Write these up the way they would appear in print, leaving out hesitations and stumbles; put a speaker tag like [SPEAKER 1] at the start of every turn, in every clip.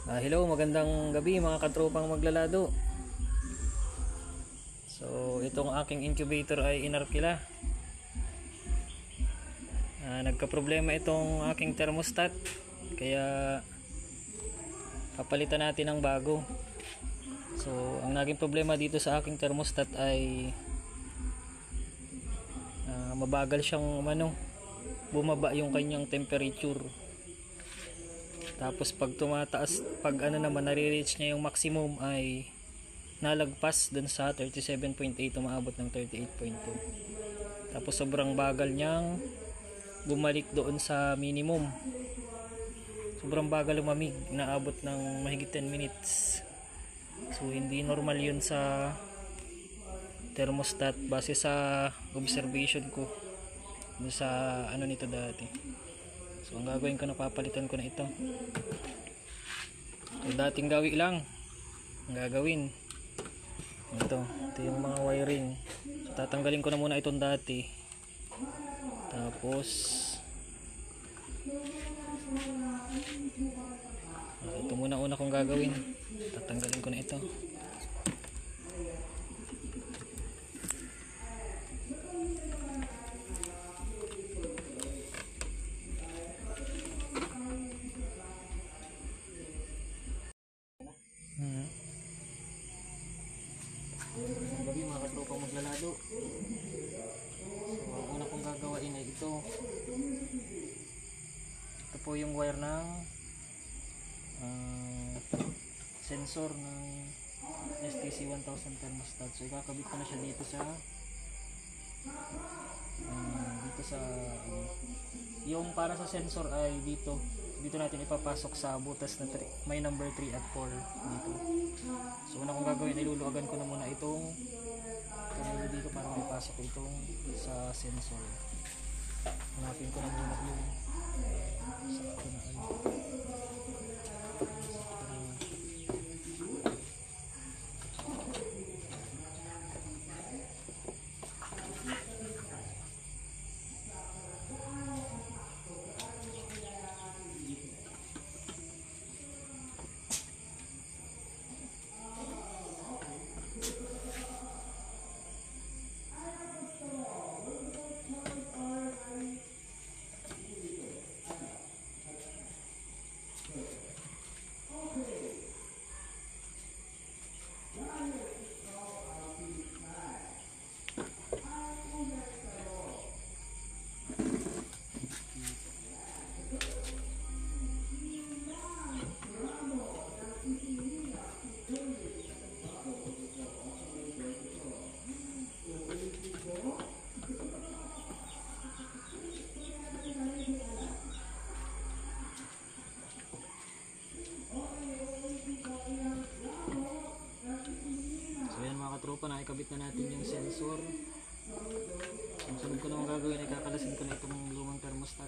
[SPEAKER 1] Hello, magandang gabi mga katropang maglalado. So, itong aking incubator ay inarkila. Nagka-problema itong aking thermostat. Kaya papalitan natin ng bago. So, ang naging problema dito sa aking thermostat ay mabagal siyang bumaba yung kanyang temperature. Tapos pag tumataas, pag nare-reach niya yung maximum ay nalagpas dun sa 37.8, umaabot ng 38.2. Tapos sobrang bagal niyang bumalik doon sa minimum. Sobrang bagal lumamig, naabot ng mahigit 10 minutes. So hindi normal yun sa thermostat base sa observation ko sa nito dati. So ang gagawin ko, napapalitan ko na ito. So dating gawi lang ang gagawin. Ito yung mga wiring. So tatanggalin ko na muna itong dati. Tapos ito muna una kong gagawin. Tatanggalin ko na ito. Ang gabi mga katropang maglalado. So ang una kong gagawain ay ito po yung wire ng sensor ng STC 1000 thermostat. So ikakabit ko na siya dito sa yung para sa sensor ay dito natin ipapasok sa butas na may number 3 at 4 dito. So una kong gagawin ay luluwagan ko na muna itong kanilo dito para maipasok itong sa sensor. Hanapin ko na muna yung sakto na tropa, nakikabit na natin yung sensor. Ang sunod ko naman gagawin ay kakalasin ko na itong lumang thermostat.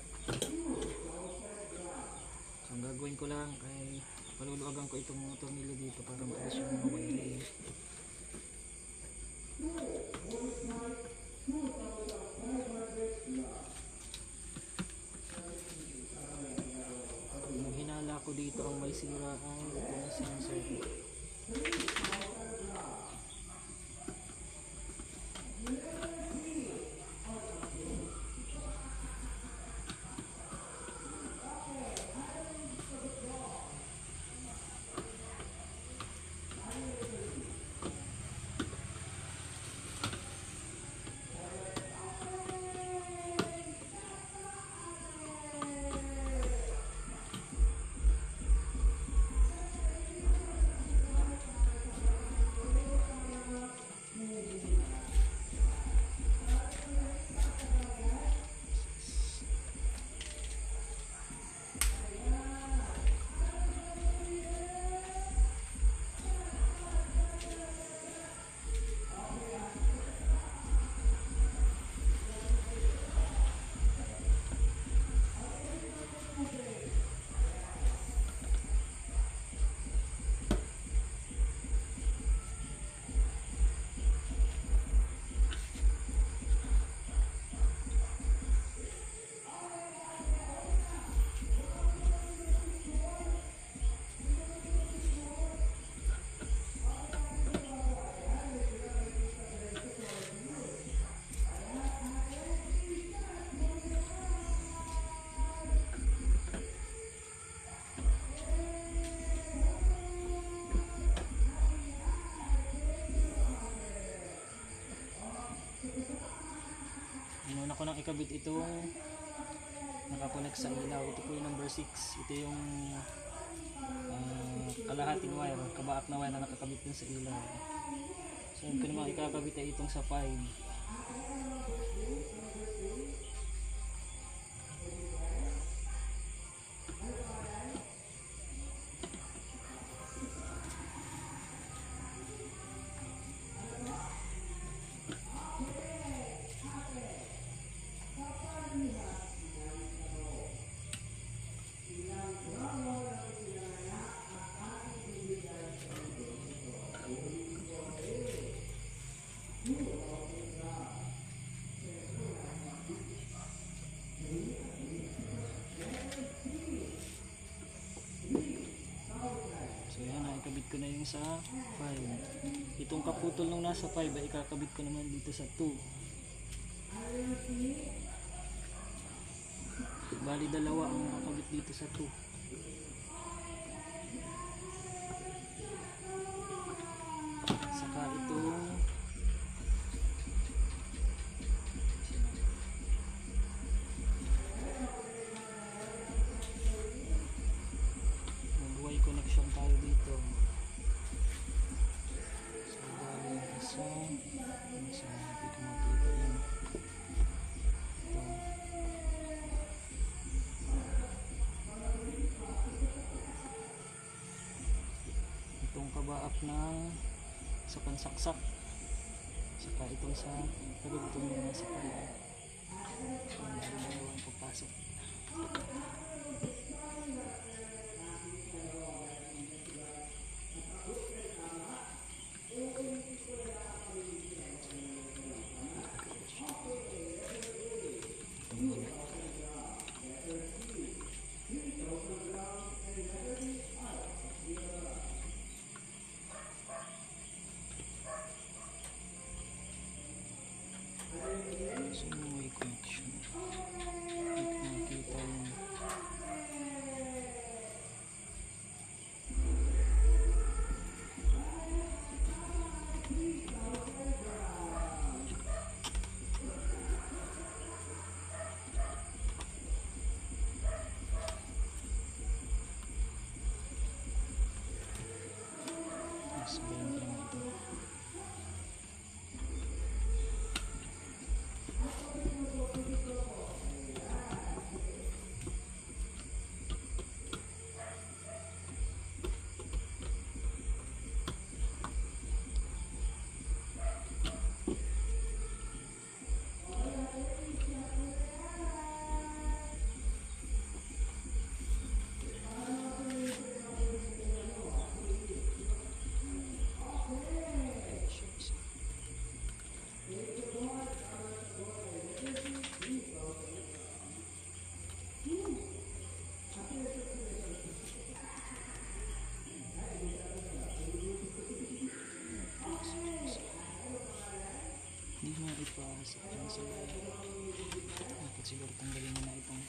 [SPEAKER 1] So ang gagawin ko lang ay paluluwagan ko itong tornilyo dito para maalis yung mga wiring. Yung hinala ko dito ang may sira ang sensor. ikabit itong nakakonect sa ilaw. Ito po yung number 6. Ito yung kalahating wire, kabaak na wire na nakakabit dun sa ilaw. So yun ko naman ikakabit ay itong sa 5. So yan, nakikabit ko na yung sa 5. Itong kaputol nung nasa 5 ay ikakabit ko naman dito sa 2. Bali dalawa ang nakakabit dito sa 2. Saka itong mag-Y connection tayo dito. So bali isa, hindi ko makita yan. Itong kabaak ng sa pansaksak, saka itong sa pagkagutong na sa pala. So ang papasok. So may connection. Hindi ko makita yung mas ganyan lang ito. Hindi mo ipasok yan sa bakit siguro tanggalin mo na itong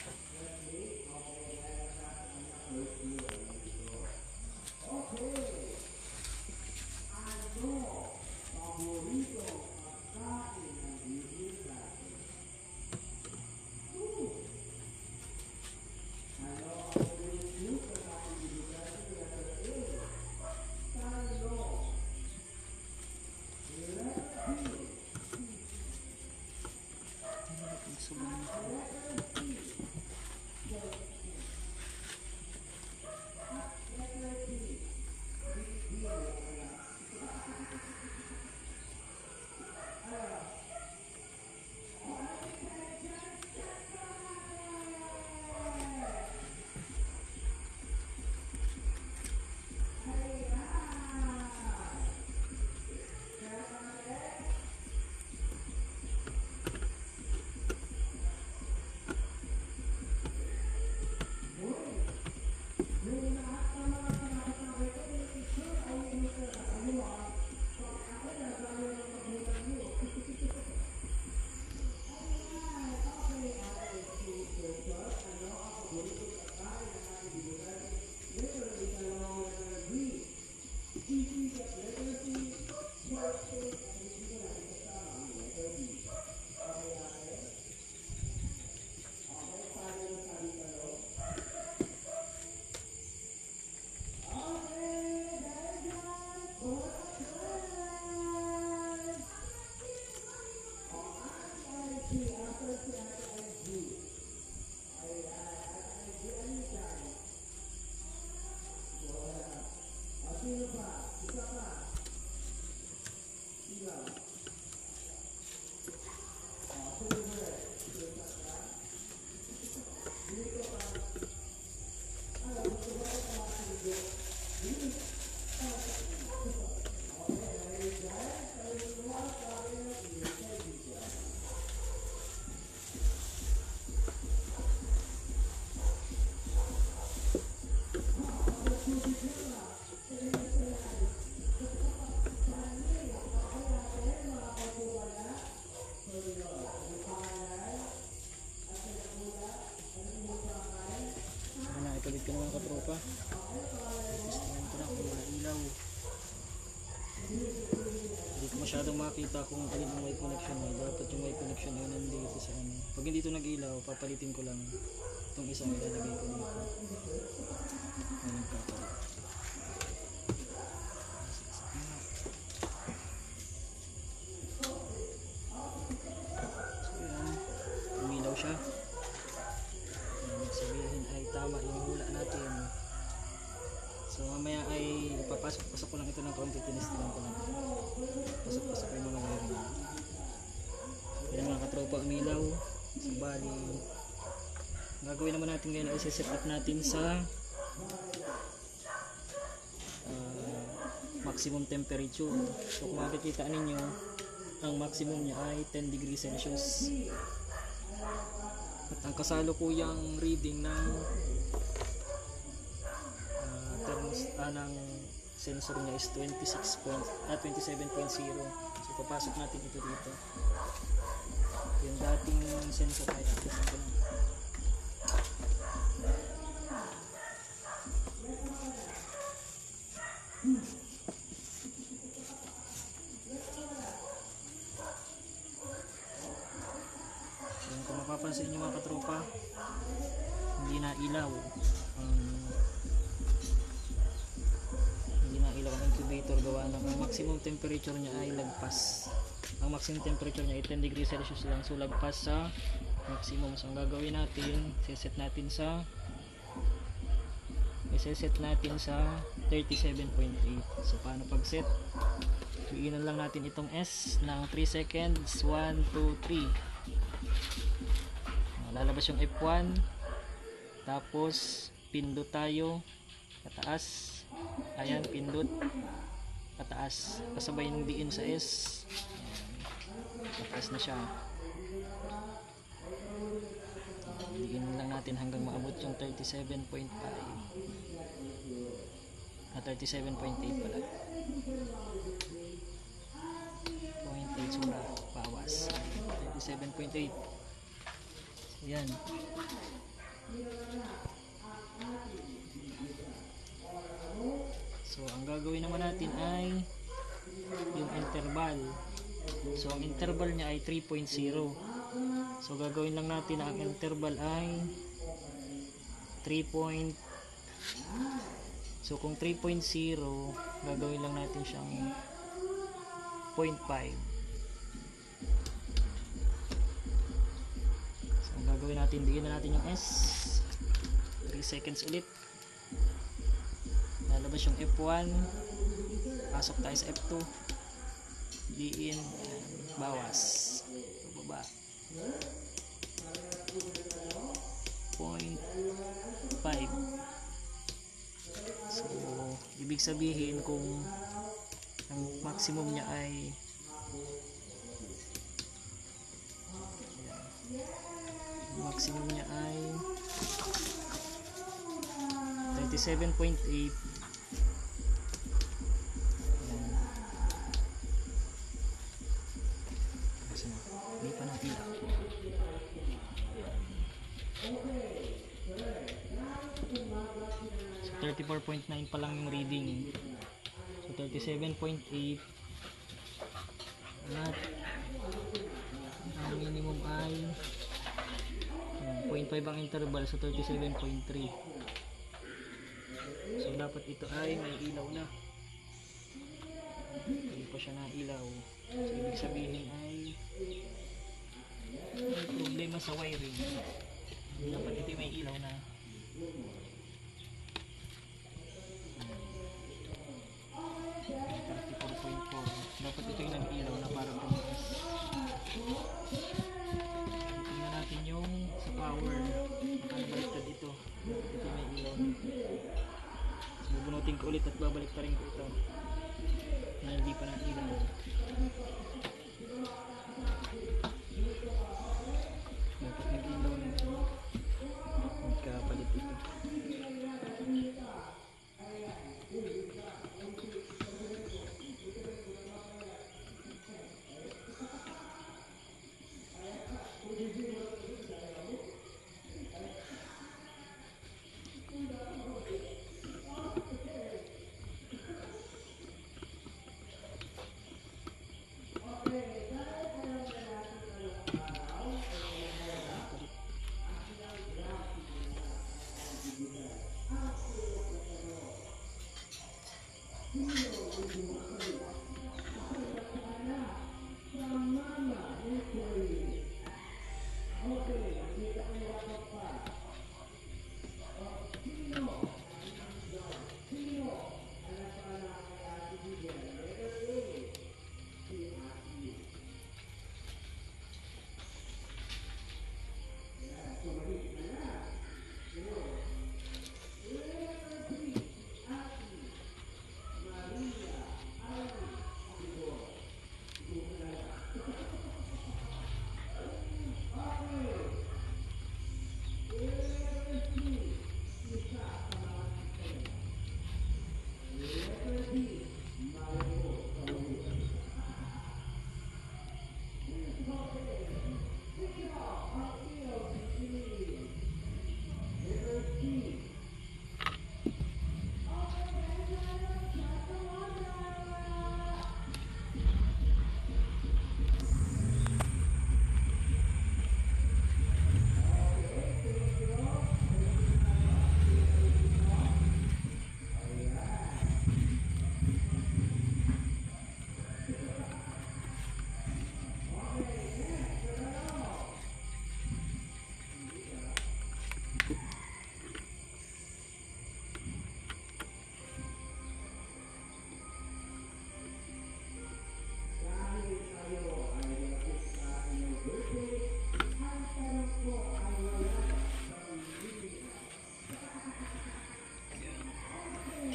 [SPEAKER 1] katropa. Testingan ko na kung wala ilaw. Hindi ko masyadong makita kung alin ang may connection mo. Dapat yung may connection ay nandito sa ano. Pag hindi ito nag-ilaw, papalitin ko lang itong isang ilalagay ko dito. Ayan, nagkakalit. So yan, umilaw siya. Ibig sabihin ay tama yung hula natin. So mamaya ay ipapasok ko lang ito ng konti, tinestilan ko lang. Pasok ko yung mga wiring. Kaya mga katropa, umilaw. So bali, gagawin naman natin ngayon ay set up natin sa maximum temperature. So kung makikita ninyo, ang maximum niya ay 10 degrees Celsius. At ang kasalukuyang reading ng ng sensor niya is 27.0. So papasok natin ito dito. Yung dating sensor ay access ko lang. So kung mapapansin nyo mga katropa, hindi na ilaw ang incubator, gawa ng ang maximum temperature niya ay lagpas. Ang maximum temperature niya ay 10 degrees Celsius lang, so lagpas sa maximum. So ang gagawin natin, iseset natin sa 37.8. So paano pag set? Iinan lang natin itong S ng 3 seconds. 1, 2, 3. Lalabas yung F1, tapos pindot tayo pataas. Ayan, pindot pataas, kasabay ng diin sa S. Pataas na siya. Diin lang natin hanggang maabot yung 37.5 na 37.8 pala. 0.8 sura, bawas 37.8. Ayan. So ang gagawin naman natin ay yung interval. So ang interval niya ay 3.0. So gagawin lang natin na ang interval ay 3. So kung 3.0, gagawin lang natin siyang 0.5. So ang gagawin natin, diin na natin yung S. 3 seconds ulit. Lalabas yung F1, pasok tayo sa F2, diin, bawas, baba 0.5. So ibig sabihin kung ang maximum niya ay maximum niya ay 37.8. Hindi pa natin so 34.9 pa lang yung reading. So 37.8 at ang minimum ay 0.5 ang interval, so 37.3. So dapat ito ay may ilaw na. Hindi pa siya na ilaw. So ibig sabihin ay may problema sa wiring. Dapat ito may ilaw na. 34.4. Dapat ito yung nag-ilaw na para tumaas. Tingnan natin yung sa power. Baka nabaliktad ito. Dapat ito may ilaw na. So bubunutin ko ulit at babalik pa rin ko ito na hindi pa na ilaw. Dapat nag-ilaw na ito. Magkapalit ito.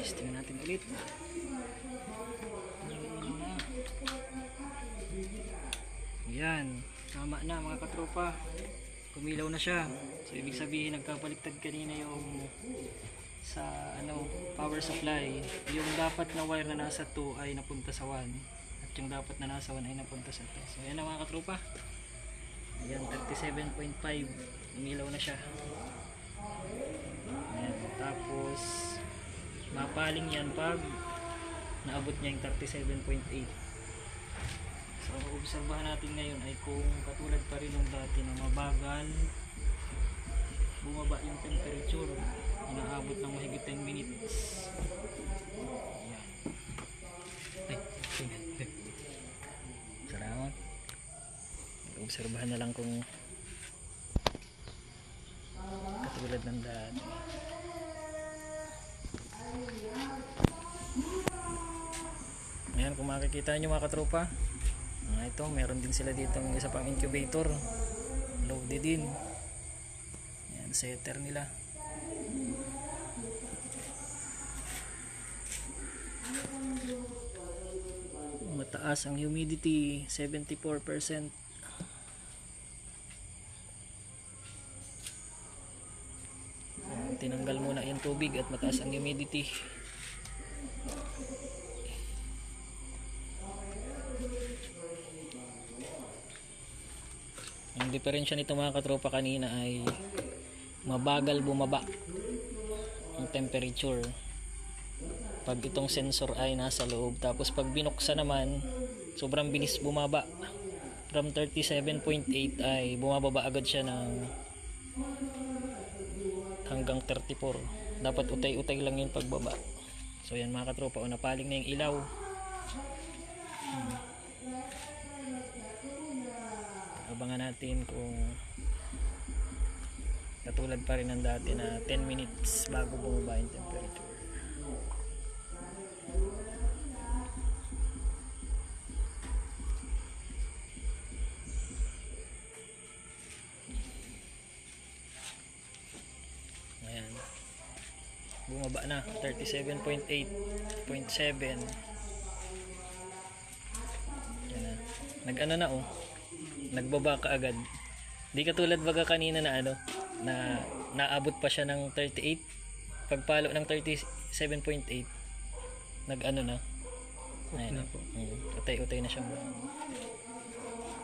[SPEAKER 1] Testing natin ulit. Yan, tama na mga katropa, kumilaw na siya. So ibig sabihin nagkabaliktad kanina yung sa power supply. Yung dapat na wire na nasa 2 ay napunta sa 1 at yung dapat na nasa 1 ay napunta sa 2. So yan na mga katropa, yan 37.5, kumilaw na siya. Ayan, tapos mapaling yan pag naabot niya yung 37.8. So ang obserbahan natin ngayon ay kung katulad pa rin ng dati na mabagal bumaba yung temperature, inaabot ng mahigit 10 minutes. Ayan. Salamat. Obserbahan na lang kung katulad ng dati. Ayan, kung makikita nyo mga katropa, ito meron din sila dito ng isa pang incubator loaded din. Ayan, setter nila. Mataas ang humidity, 74%. Tinanggal muna yung tubig at mataas ang humidity. Ang diferensya nito mga katropa kanina ay mabagal bumaba ang temperature pag itong sensor ay nasa loob, tapos pag binuksan naman sobrang bilis bumaba. From 37.8 ay bumababa agad siya ng hanggang 34. Dapat utay-utay lang yung pagbaba. So yan mga katropa, napaling na yung ilaw. Abangan natin kung katulad pa rin ng dati na 10 minutes bago bumaba yung temperature. Ayan, bumaba na 37.8.7. Nag-ano na nagbaba ka agad. Di katulad baga kanina na na naabot pa siya ng 38, pagpalo ng 37.8 nag-ano na. Ayun na po. Utay-utay na siyang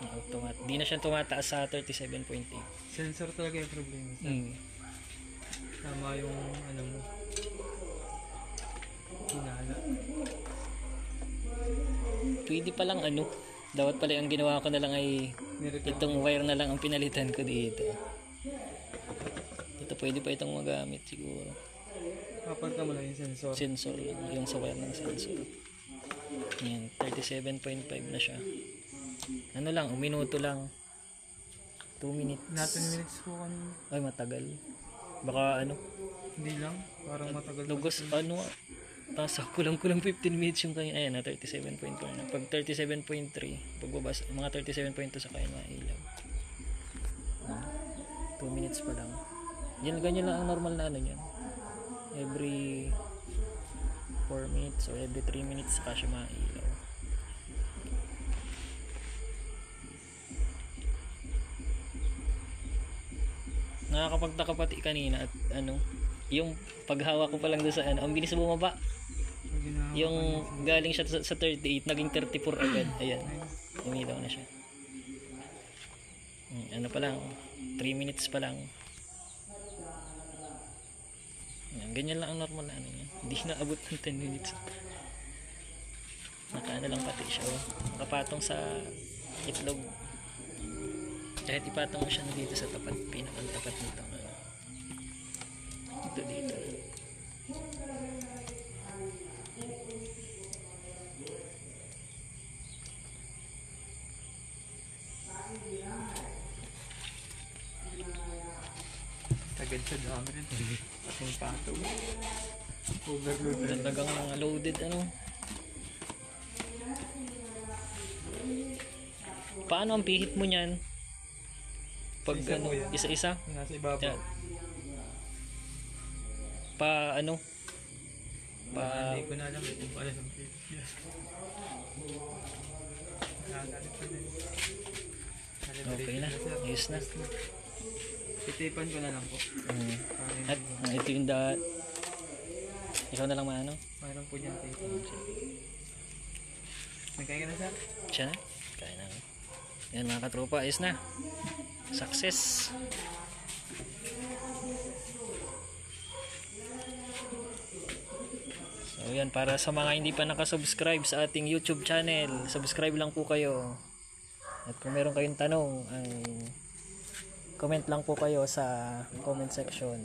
[SPEAKER 1] automatic. Di na siya tumataas sa 37.8.
[SPEAKER 2] Sensor talaga yung problema. Tama yung mo. Hinala.
[SPEAKER 1] Pwede pa lang dapat pala ang ginawa ko na lang ay itong wire na lang ang pinalitan ko dito. Ito pwede pa itong magamit siguro.
[SPEAKER 2] Kapag ka mo lang yung sensor.
[SPEAKER 1] Sensor yan, yung sa wire ng sensor. Yan, 37.5 na siya. Ano lang, un minuto lang. 2 minutes.
[SPEAKER 2] Na 10 minutes po kanina.
[SPEAKER 1] Ay, matagal. Baka ano,
[SPEAKER 2] Hindi lang. Parang matagal.
[SPEAKER 1] lugos, ano, nasa kulang-kulang 15 minutes yung kanya. Ayan, na 37.4 na. Pag 37.3, pagbabas, mga 37.2 sa kanya ilaw. 2 minutes pa lang. Yan, ganyan lang ang normal na ano yan. Every 4 minutes or every 3 minutes saka siya mailaw. Nakakapagtaka pati kanina at ano, yung paghawak ko pa lang doon sa ano, ang bilis bumaba.
[SPEAKER 2] Pag ginawa
[SPEAKER 1] Yung galing siya sa 38, naging 34 agad. Ayan, umilaw na siya. Ano pa lang, 3 minutes pa lang. Ayan, ganyan lang ang normal na ano niya. Hindi na abot ng 10 minutes. Nakaano lang pati siya. Oh. Nakapatong sa itlog. Kahit ipatong mo siya dito sa tapat, pinakang tapat nito. Ano. Ito dito.
[SPEAKER 2] Agad sa dami rin. Pating patong. Overload rin.
[SPEAKER 1] Talagang mga loaded ano. Paano ang pihit mo niyan? Pag
[SPEAKER 2] Isa
[SPEAKER 1] ano,
[SPEAKER 2] po yan.
[SPEAKER 1] isa-isa?
[SPEAKER 2] Nasa ibabaw.
[SPEAKER 1] Yan. Pa ano?
[SPEAKER 2] Hindi ko na alam kung paano ang pihit.
[SPEAKER 1] Okay na. Ayos na.
[SPEAKER 2] Titipan ko na lang po.
[SPEAKER 1] At ito yung ikaw na lang maano?
[SPEAKER 2] Mayroon po dyan tape. Nagkaya ka na sir?
[SPEAKER 1] Siya na? Kaya na. Yan mga katropa, ayos na. Success. So yan, para sa mga hindi pa nakasubscribe sa ating YouTube channel, subscribe lang po kayo. At kung meron kayong tanong, comment lang po kayo sa comment section.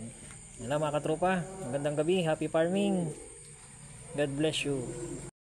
[SPEAKER 1] Yan lang mga katropa, magandang gabi, happy farming. God bless you.